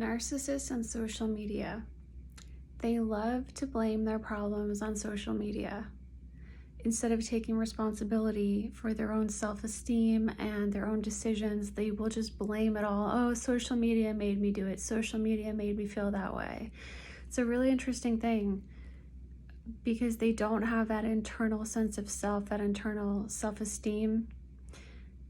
Narcissists on social media. They love to blame their problems on social media instead of taking responsibility for their own self-esteem and their own decisions. They will just blame it all. Oh, social media made me do it. Social media made me feel that way. It's a really interesting thing because they don't have that internal sense of self, that internal self-esteem.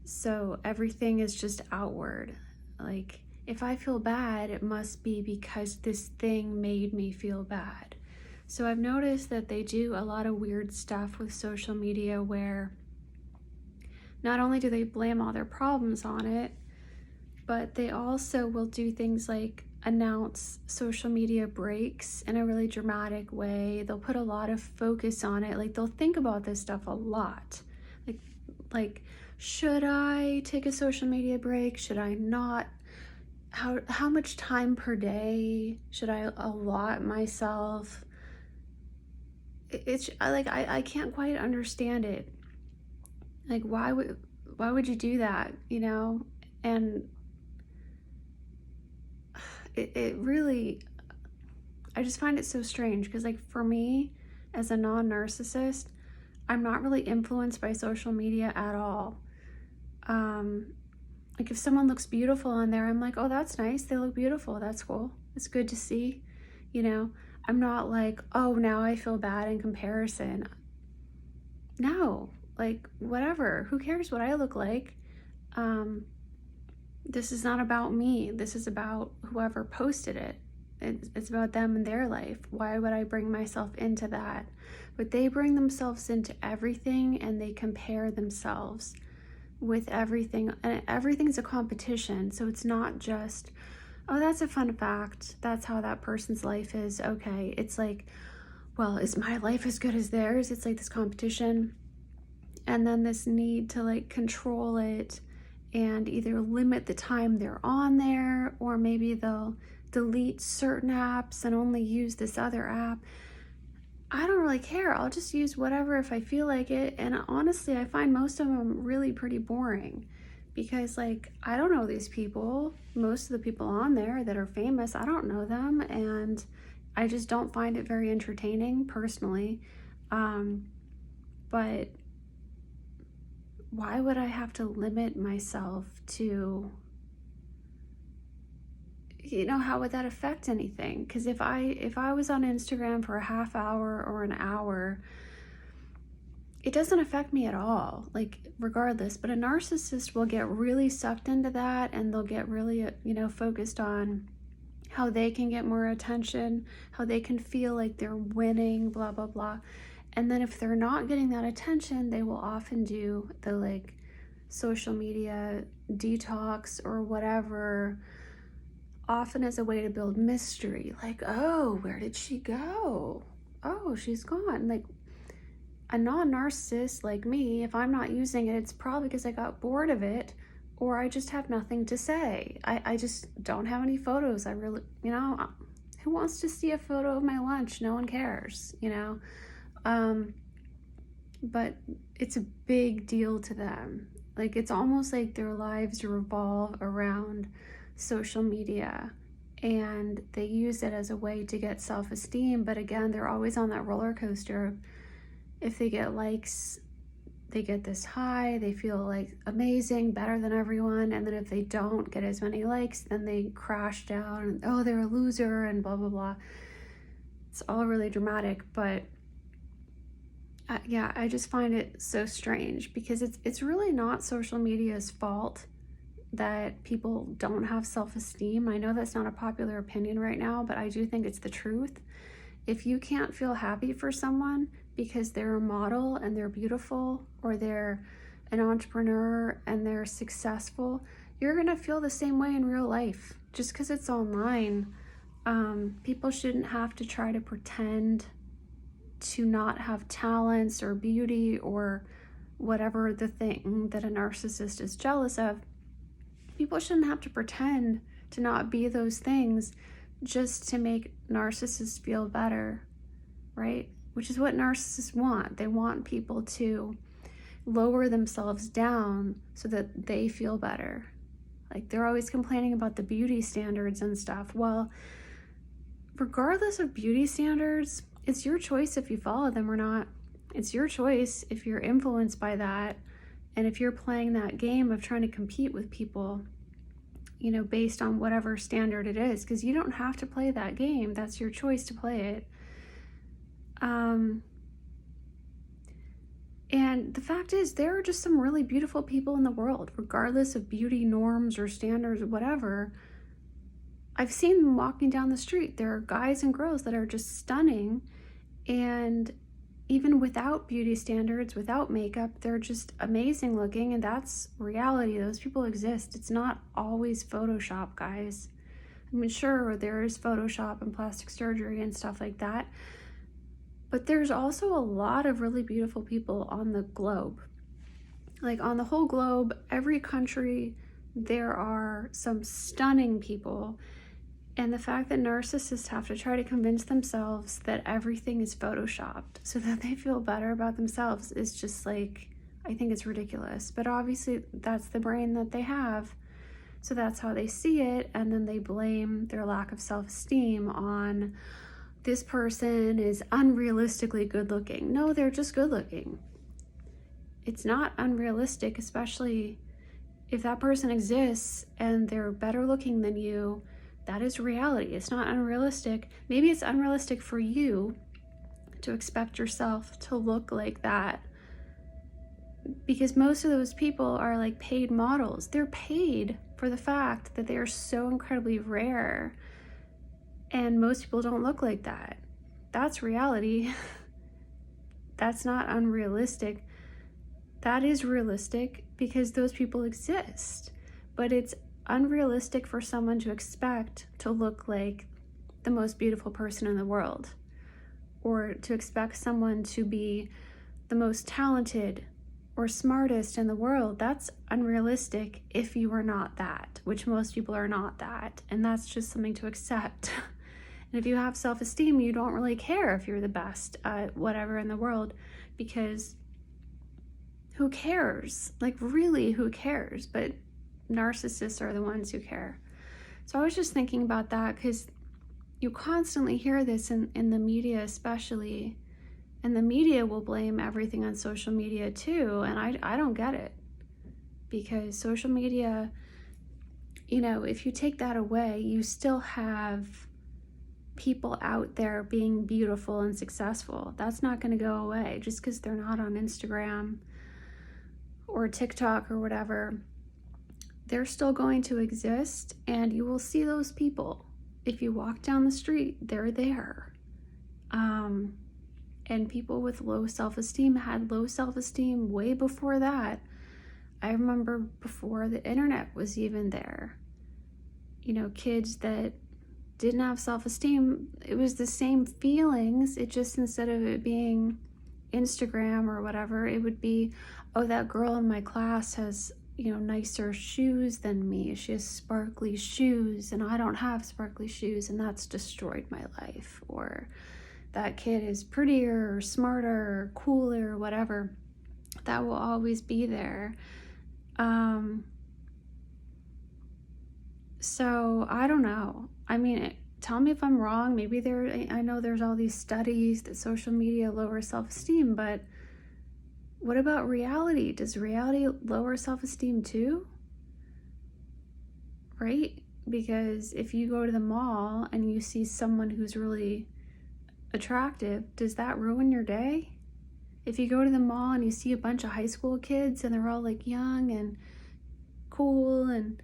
So everything is just outward. Like, if I feel bad, it must be because this thing made me feel bad. So I've noticed that they do a lot of weird stuff with social media where not only do they blame all their problems on it, but they also will do things like announce social media breaks in a really dramatic way. They'll put a lot of focus on it. Like, they'll think about this stuff a lot. Like, should I take a social media break? Should I not? How much time per day should I allot myself? It's like I can't quite understand it. Like, why would you do that, you know? And it really, I just find it so strange because, like, for me as a non-narcissist, I'm not really influenced by social media at all. Like, if someone looks beautiful on there, I'm like, oh, that's nice. They look beautiful. That's cool. It's good to see, you know? I'm not like, oh, now I feel bad in comparison. No, like, whatever. Who cares what I look like? This is not about me. This is about whoever posted it. It's about them and their life. Why would I bring myself into that? But they bring themselves into everything and they compare themselves with everything, and everything's a competition. So it's not just, oh, that's a fun fact, that's how that person's life is. Okay, it's like, well, is my life as good as theirs? It's like this competition, and then this need to like control it and either limit the time they're on there, or maybe they'll delete certain apps and only use this other app. I don't really care. I'll just use whatever if I feel like it. And honestly, I find most of them really pretty boring because, like, I don't know these people. Most of the people on there that are famous, I don't know them. And I just don't find it very entertaining personally. But why would I have to limit myself to, you know, how would that affect anything? Because if I was on Instagram for a half hour or an hour, it doesn't affect me at all, like, regardless. But a narcissist will get really sucked into that, and they'll get really, you know, focused on how they can get more attention, how they can feel like they're winning, blah, blah, blah. And then if they're not getting that attention, they will often do the, like, social media detox or whatever, often as a way to build mystery. Like, oh, where did she go? Oh, she's gone. Like, a non-narcissist like me, if I'm not using it, it's probably because I got bored of it, or I just have nothing to say. I just don't have any photos. I really, you know, who wants to see a photo of my lunch? No one cares, you know? But it's a big deal to them. Like, it's almost like their lives revolve around social media, and they use it as a way to get self-esteem. But again, they're always on that roller coaster. If they get likes, they get this high, they feel like amazing, better than everyone. And then if they don't get as many likes, then they crash down and, oh, they're a loser and blah, blah, blah. It's all really dramatic. But yeah, I just find it so strange because it's really not social media's fault that people don't have self-esteem. I know that's not a popular opinion right now, but I do think it's the truth. If you can't feel happy for someone because they're a model and they're beautiful, or they're an entrepreneur and they're successful, you're gonna feel the same way in real life. Just because it's online, people shouldn't have to try to pretend to not have talents or beauty or whatever the thing that a narcissist is jealous of. People shouldn't have to pretend to not be those things just to make narcissists feel better, right? Which is what narcissists want. They want people to lower themselves down so that they feel better, Like, they're always complaining about the beauty standards and stuff. Well, regardless of beauty standards, it's your choice if you follow them or not. It's your choice if you're influenced by that, and if you're playing that game of trying to compete with people, you know, based on whatever standard it is, because you don't have to play that game. That's your choice to play it. And the fact is, there are just some really beautiful people in the world, regardless of beauty norms or standards or whatever. I've seen them walking down the street. There are guys and girls that are just stunning, and even without beauty standards, without makeup, they're just amazing looking, and that's reality. Those people exist. It's not always Photoshop, guys. I mean, sure, there is Photoshop and plastic surgery and stuff like that, but there's also a lot of really beautiful people on the globe. Like, on the whole globe, every country, there are some stunning people. And the fact that narcissists have to try to convince themselves that everything is photoshopped so that they feel better about themselves is just like, I think it's ridiculous. But obviously that's the brain that they have. So that's how they see it. And then they blame their lack of self-esteem on, this person is unrealistically good looking. No, they're just good looking. It's not unrealistic, especially if that person exists and they're better looking than you. That is reality. It's not unrealistic. Maybe it's unrealistic for you to expect yourself to look like that, because most of those people are like paid models. They're paid for the fact that they are so incredibly rare, and most people don't look like that. That's reality. That's not unrealistic. That is realistic because those people exist, but it's unrealistic for someone to expect to look like the most beautiful person in the world, or to expect someone to be the most talented or smartest in the world. That's unrealistic if you are not that, which most people are not that, and that's just something to accept. And if you have self-esteem, you don't really care if you're the best at whatever in the world, because who cares? Like, really, who cares? But narcissists are the ones who care. So I was just thinking about that, because you constantly hear this in the media, especially, and the media will blame everything on social media too, and I don't get it, because social media, you know, if you take that away, you still have people out there being beautiful and successful. That's not going to go away just because they're not on Instagram or TikTok or whatever. They're still going to exist, and you will see those people. If you walk down the street, they're there. And people with low self-esteem had low self-esteem way before that. I remember before the internet was even there. You know, kids that didn't have self-esteem, it was the same feelings. It just, instead of it being Instagram or whatever, it would be, oh, that girl in my class has, you know, nicer shoes than me. She has sparkly shoes and I don't have sparkly shoes, and that's destroyed my life. Or that kid is prettier or smarter or cooler or whatever. That will always be there. So I don't know. I mean, tell me if I'm wrong. Maybe I know there's all these studies that social media lowers self-esteem, but what about reality? Does reality lower self-esteem too? Right? Because if you go to the mall and you see someone who's really attractive, does that ruin your day? If you go to the mall and you see a bunch of high school kids and they're all like young and cool, and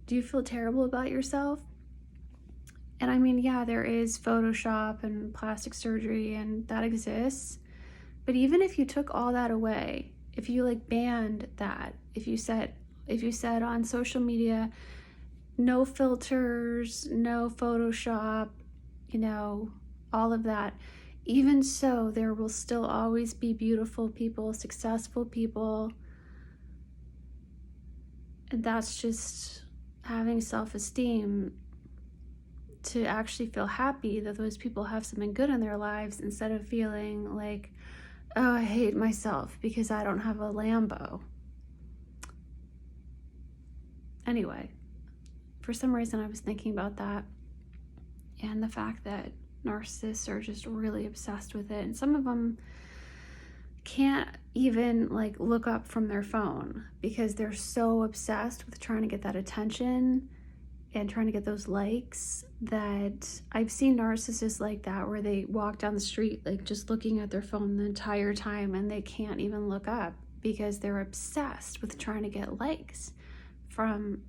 do you feel terrible about yourself? And I mean, yeah, there is Photoshop and plastic surgery, and that exists. But even if you took all that away, if you like banned that, if you said on social media, no filters, no Photoshop, you know, all of that, even so, there will still always be beautiful people, successful people. And that's just having self-esteem, to actually feel happy that those people have something good in their lives, instead of feeling like, oh, I hate myself because I don't have a Lambo. Anyway, for some reason I was thinking about that and the fact that narcissists are just really obsessed with it. And some of them can't even like look up from their phone because they're so obsessed with trying to get that attention and trying to get those likes, that I've seen narcissists like that where they walk down the street like just looking at their phone the entire time and they can't even look up because they're obsessed with trying to get likes from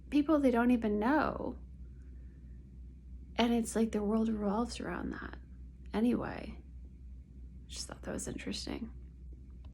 people they don't even know. And it's like the world revolves around that. Anyway, just thought that was interesting.